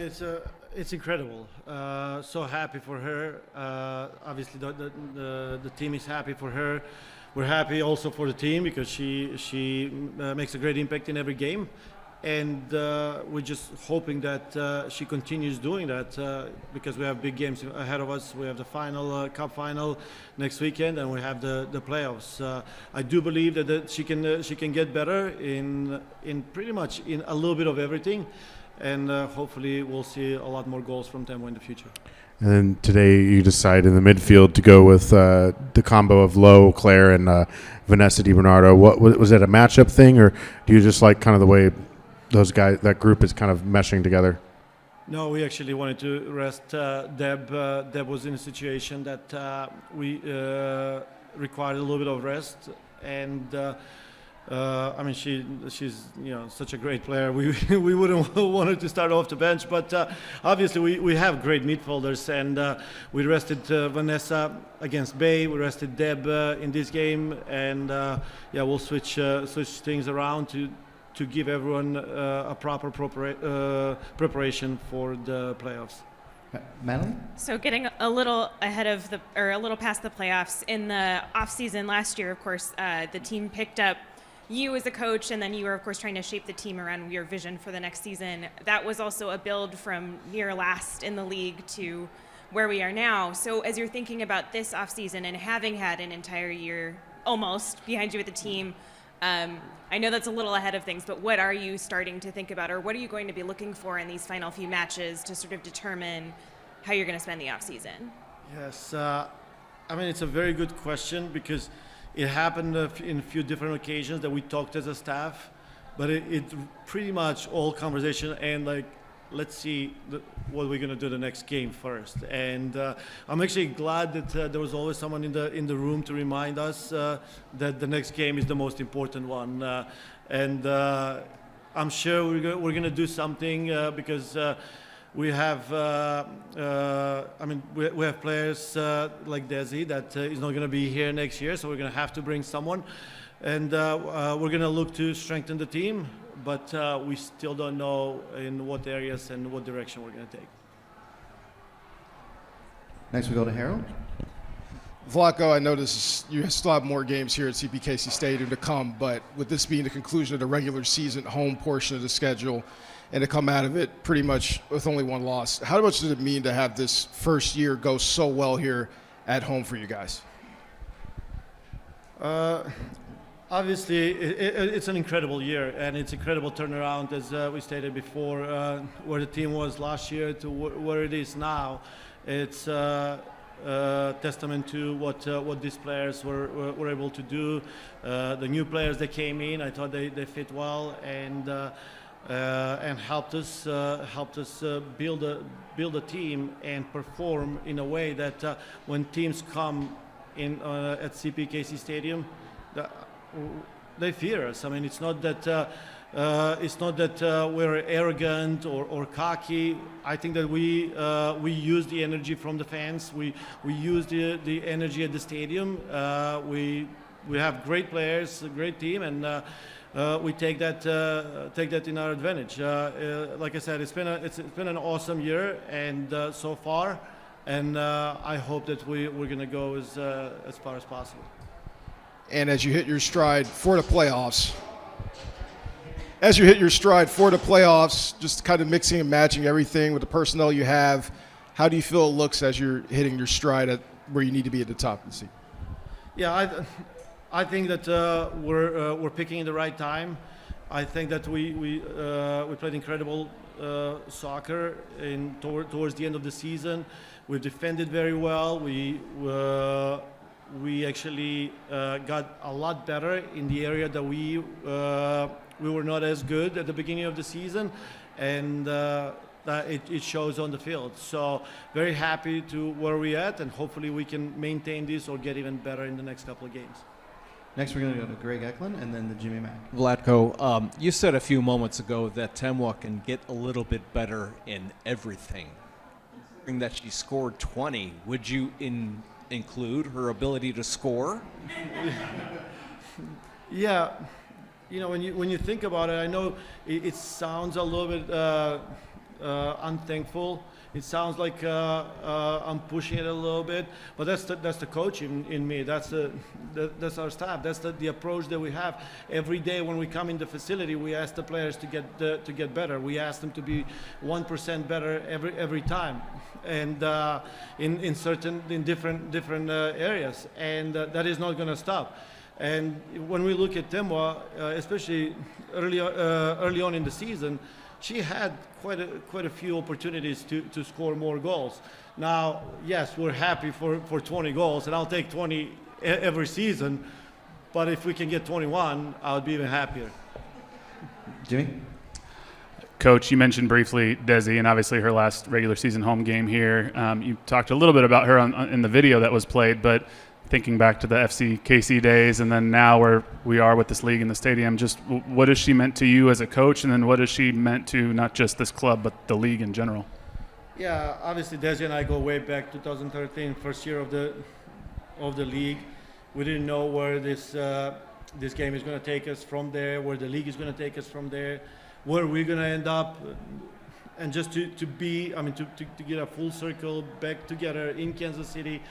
mean, it's incredible. So happy for her. Obviously, the team is happy for her. We're happy also for the team because she makes a great impact in every game, and we're just hoping that she continues doing that because we have big games ahead of us. We have the final cup final next weekend, and we have the playoffs. I do believe that she can get better in pretty much in a little bit of everything. And hopefully we'll see a lot more goals from Tempo in the future. And then today you decide in the midfield to go with the combo of Lo, Claire, and Vanessa DiBernardo. What was it, a matchup thing, or do you just like kind of the way those guys, that group is kind of meshing together? No, we actually wanted to rest Deb. Deb was in a situation that we required a little bit of rest, and I mean, she's such a great player. We wouldn't want her to start off the bench, but obviously we have great midfielders, and we rested Vanessa against Bay. We rested Deb in this game, and yeah, we'll switch things around to give everyone a proper preparation for the playoffs. Madeline? So getting a little ahead of a little past the playoffs, in the off season last year, of course, the team picked up you as a coach, and then you were, of course, trying to shape the team around your vision for the next season. That was also a build from near last in the league to where we are now. So as you're thinking about this offseason and having had an entire year almost behind you with the team, I know that's a little ahead of things, but what are you starting to think about, or what are you going to be looking for in these final few matches to sort of determine how you're going to spend the offseason? Yes, I mean, it's a very good question because it happened in a few different occasions that we talked as a staff, but it pretty much all conversation and like, let's see what we're gonna do the next game first. And I'm actually glad that there was always someone in the room to remind us that the next game is the most important one. And I'm sure we're gonna do something because. We have, I mean, we have players like Desi that is not going to be here next year, so we're going to have to bring someone, and we're going to look to strengthen the team, but we still don't know in what areas and what direction we're going to take. Next we go to Harold. Vlatko, I notice you still have more games here at CPKC Stadium to come, but with this being the conclusion of the regular season home portion of the schedule, and to come out of it pretty much with only one loss, how much does it mean to have this first year go so well here at home for you guys? Obviously, it's an incredible year, and it's incredible turnaround, as we stated before, where the team was last year to where it is now. It's testament to what these players were able to do. The new players that came in, I thought they fit well, and helped us build a team and perform in a way that when teams come in at CPKC Stadium, they fear us. I mean, it's not that we're arrogant or cocky. I think that we use the energy from the fans. We use the energy at the stadium. We have great players, a great team, and we take that in our advantage. Like I said, it's been an awesome year, and so far, and I hope that we're going to go as far as possible. And as you hit your stride for the playoffs, just kind of mixing and matching everything with the personnel you have, how do you feel it looks as you're hitting your stride at where you need to be at the top of the seat? Yeah, I think that we're picking in the right time. I think that we played incredible soccer towards the end of the season. We defended very well. We actually got a lot better in the area that we were not as good at the beginning of the season, and it shows on the field. So very happy to where we're at, and hopefully we can maintain this or get even better in the next couple of games. Next, we're going to go to Greg Eklund and then the Jimmy Mack. Vlatko, you said a few moments ago that Temwa can get a little bit better in everything. Considering that she scored 20, would you include her ability to score? Yeah, when you think about it, I know it sounds a little bit unthankful. It sounds like I'm pushing it a little bit, but that's the coach in me. That's our staff. That's the approach that we have every day when we come in the facility. We ask the players to get better. We ask them to be 1% better every time, and in different areas, and that is not going to stop. And when we look at Temwa, especially early on in the season, she had quite a few opportunities to score more goals. Now, yes, we're happy for 20 goals, and I'll take 20 every season. But if we can get 21, I would be even happier. Jimmy? Coach, you mentioned briefly Desi, and obviously her last regular season home game here. You talked a little bit about her in the video that was played, but thinking back to the FCKC days and then now where we are with this league in the stadium, just what has she meant to you as a coach, and then what has she meant to not just this club but the league in general? Yeah, obviously Desi and I go way back 2013, first year of the league. We didn't know where this game is going to take us from there, where the league is going to take us from there, where we're going to end up, and just to get a full circle back together in Kansas City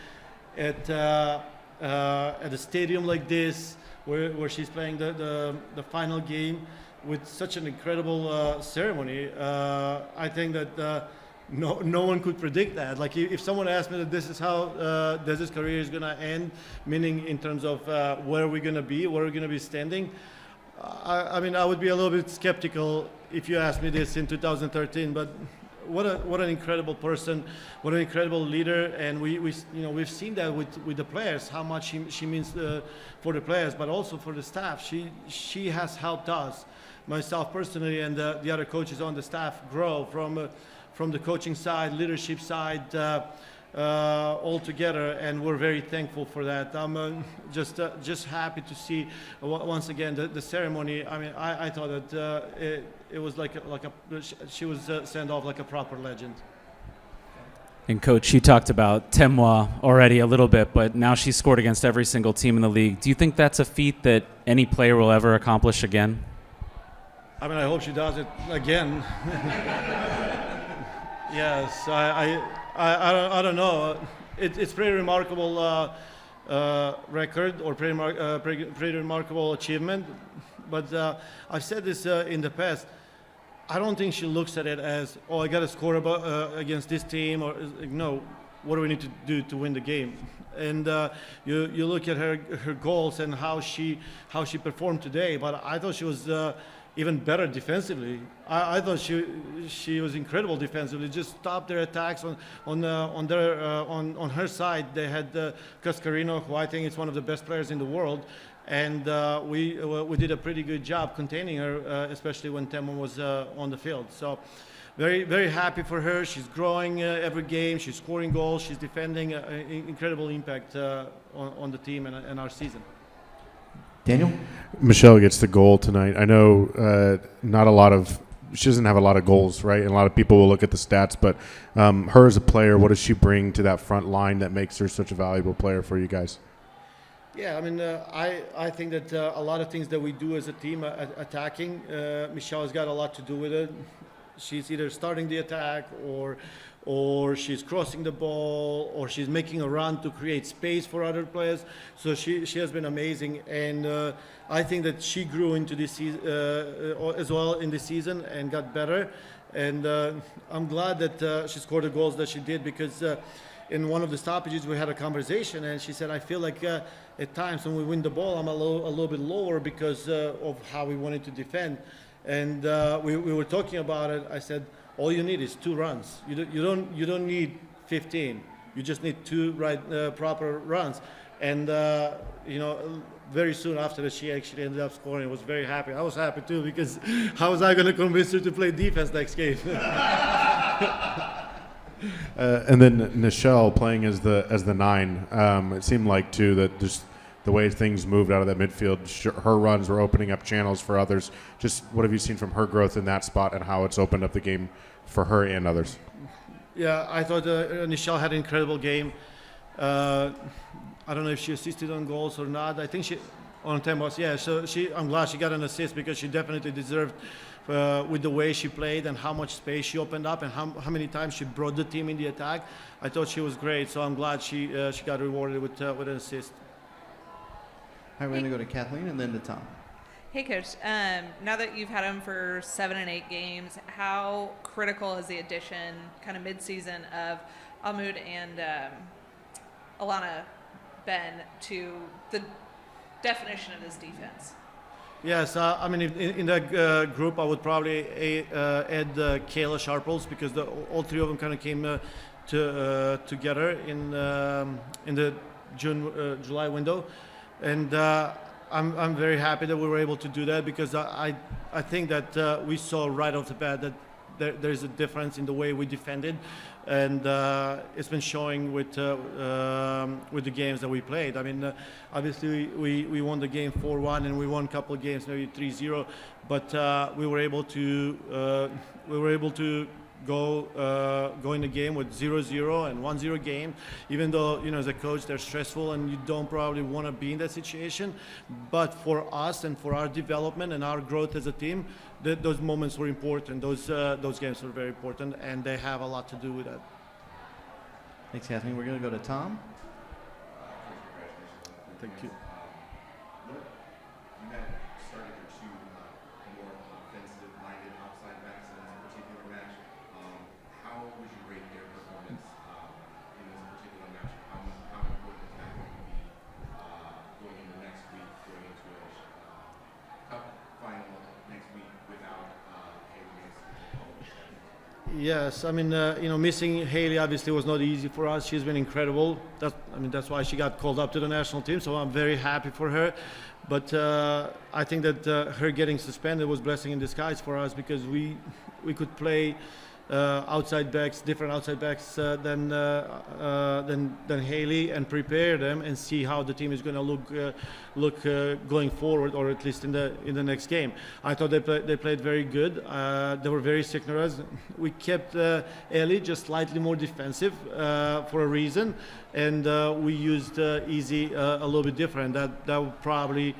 at a stadium like this, where she's playing the final game with such an incredible ceremony. I think that no one could predict that. Like if someone asked me that this is how Desi's career is going to end, meaning in terms of where we're going to be, where we're going to be standing, I would be a little bit skeptical if you asked me this in 2013. But what an incredible person, what an incredible leader, and we've seen that with the players, how much she means for the players, but also for the staff. She has helped us, myself personally, and the other coaches on the staff grow from the coaching side, leadership side, all together, and we're very thankful for that. I'm just happy to see once again the ceremony. I thought that it was she was sent off like a proper legend. And Coach, you talked about Temwa already a little bit, but now she's scored against every single team in the league. Do you think that's a feat that any player will ever accomplish again? I hope she does it again. Yes, I don't know. It's pretty remarkable record, or pretty remarkable achievement. But I've said this in the past. I don't think she looks at it as, I got to score against this team, or no. What do we need to do to win the game? And you look at her goals and how she performed today. But I thought she was even better defensively. I thought she was incredible defensively. Just stopped their attacks on her side. They had Cascarino, who I think is one of the best players in the world, and we did a pretty good job containing her, especially when Temwa was on the field. So very, very happy for her. She's growing every game. She's scoring goals. She's defending. Incredible impact on the team and our season. Daniel? Michelle gets the goal tonight. I know she doesn't have a lot of goals, right? And a lot of people will look at the stats, but her as a player, what does she bring to that front line that makes her such a valuable player for you guys? Yeah, I think that a lot of things that we do as a team, attacking, Michelle has got a lot to do with it. She's either starting the attack, or she's crossing the ball, or she's making a run to create space for other players. So she has been amazing, and I think that she grew into this season as well in this season and got better. And I'm glad that she scored the goals that she did, because in one of the stoppages we had a conversation, and she said, I feel like at times when we win the ball, I'm a little bit lower because of how we wanted to defend. And we were talking about it. I said, all you need is 2 runs. You don't need 15. You just need 2 proper runs. And very soon after that, she actually ended up scoring. I was very happy. I was happy too, because how was I going to convince her to play defense next game? And then Nichelle playing as the 9. It seemed like too that just the way things moved out of that midfield, her runs were opening up channels for others. Just what have you seen from her growth in that spot, and how it's opened up the game for her and others? Yeah, I thought Nichelle had an incredible game. I don't know if she assisted on goals or not. I think On Temos, yeah. So I'm glad she got an assist because she definitely deserved with the way she played and how much space she opened up and how many times she brought the team in the attack. I thought she was great. So I'm glad she got rewarded with an assist. All right, we're going to go to Kathleen and then to Tom. Hey, Coach. Now that you've had him for 7 and 8 games, how critical is the addition, kind of mid-season, of Almud and Alana Ben to the definition of this defense? Yes, I mean, in that group, I would probably add Kayla Sharples because all three of them kind of came together in the July window, and I'm very happy that we were able to do that because I think that we saw right off the bat that there's a difference in the way we defended, and it's been showing with the games that we played. I mean, obviously we won the game 4-1 and we won a couple of games maybe 3-0, but we were able to go in the game with 0-0 and 1-0 game, even though, you know, as a coach they're stressful and you don't probably want to be in that situation. But for us and for our development and our growth as a team, those moments were important. Those games were very important, and they have a lot to do with that. Thanks, Kathleen. We're going to go to Tom. Thank you. You had started your two more offensive-minded outside backs in this particular match. How would you rate their performance in this particular match? How important is that going to be going into next week, going into a cup final next week without Haley? Yes, I mean, missing Haley obviously was not easy for us. She's been incredible. That's why she got called up to the national team. So I'm very happy for her. But I think that her getting suspended was blessing in disguise for us because we could play outside backs, different outside backs than Haley, and prepare them and see how the team is going to look going forward, or at least in the next game. I thought they played very good. They were very synchronized. We kept Ellie just slightly more defensive for a reason, and we used Easy a little bit different. That would probably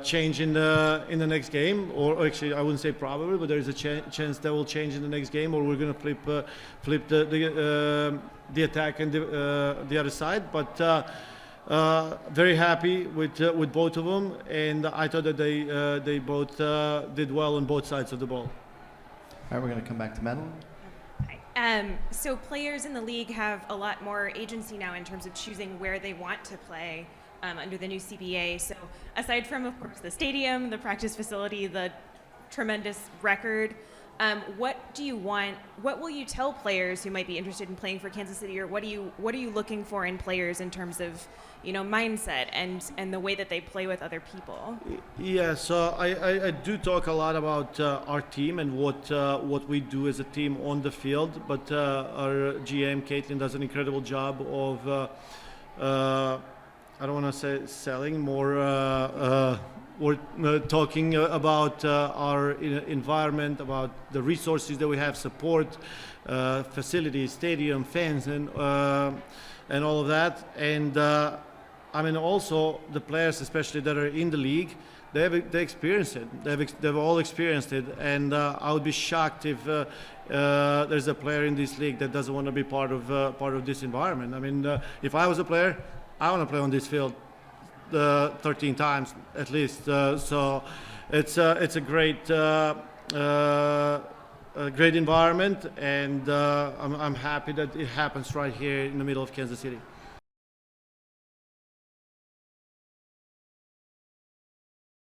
change in the next game, or actually I wouldn't say probably, but there is a chance that will change in the next game, or we're going to flip the attack and the other side. But very happy with both of them, and I thought that they both did well on both sides of the ball. All right, we're going to come back to Madeline. So players in the league have a lot more agency now in terms of choosing where they want to play under the new CBA. So aside from, of course, the stadium, the practice facility, the tremendous record, what do you want? What will you tell players who might be interested in playing for Kansas City, or what are you looking for in players in terms of, mindset and the way that they play with other people? Yeah, so I do talk a lot about our team and what we do as a team on the field, but our GM Caitlin does an incredible job of I don't want to say selling, more we're talking about our environment, about the resources that we have, support, facilities, stadium, fans, and all of that. And also the players, especially that are in the league, they experience it. They've all experienced it, and I would be shocked if there's a player in this league that doesn't want to be part of this environment. I mean, if I was a player, I want to play on this field 13 times at least. So it's a great environment, and I'm happy that it happens right here in the middle of Kansas City.